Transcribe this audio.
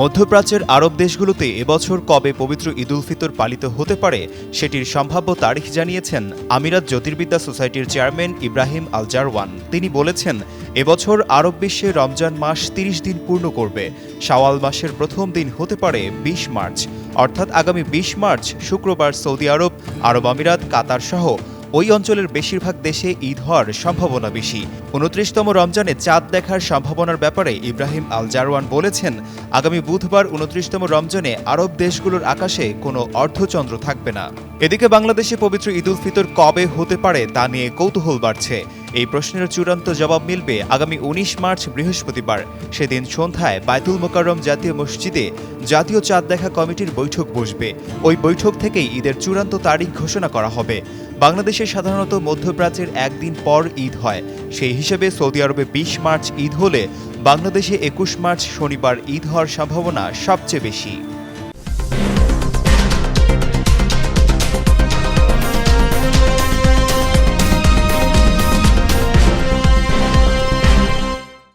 মধ্যপ্রাচ্যের আরব দেশগুলোতে এবছর কবে পবিত্র ঈদ উল ফিতর পালিত হতে পারে সেটির সম্ভাব্য তারিখ জানিয়েছেন আমিরাত জ্যোতির্বিদ্যা সোসাইটির চেয়ারম্যান ইব্রাহিম আল জারওয়ান। তিনি বলেছেন, এবছর আরব বিশ্বে রমজান মাস ৩০ দিন পূর্ণ করবে। শাওয়াল মাসের প্রথম দিন হতে পারে ২০ মার্চ, অর্থাৎ আগামী ২০ মার্চ শুক্রবার সৌদি আরব, আরব আমিরাত, কাতার সহ ওই অঞ্চলের বেশিরভাগ দেশে ঈদ হওয়ার সম্ভাবনা বেশি। ২৯তম রমজানে চাঁদ দেখার সম্ভাবনার ব্যাপারে ইব্রাহিম আল জারওয়ান বলেছেন, আগামী বুধবার ২৯তম রমজানে আরব দেশগুলোর আকাশে কোনো অর্ধচন্দ্র থাকবে না। এদিকে বাংলাদেশে পবিত্র ঈদ উল ফিতর কবে হতে পারে তা নিয়ে কৌতূহল বাড়ছে। এই প্রশ্নের চূড়ান্ত জবাব মিলবে আগামী ১৯ মার্চ বৃহস্পতিবার। সেদিন সন্ধ্যায় বায়তুল মোকাররম জাতীয় মসজিদে জাতীয় চাঁদ দেখা কমিটির বৈঠক বসবে। ওই বৈঠক থেকেই ঈদের চূড়ান্ত তারিখ ঘোষণা করা হবে। বাংলাদেশে সাধারণত মধ্যপ্রাচ্যের একদিন পর ঈদ হয়। সেই হিসেবে সৌদি আরবে ২০ মার্চ ঈদ হলে বাংলাদেশে ২১ মার্চ শনিবার ঈদ হওয়ার সম্ভাবনা সবচেয়ে বেশি।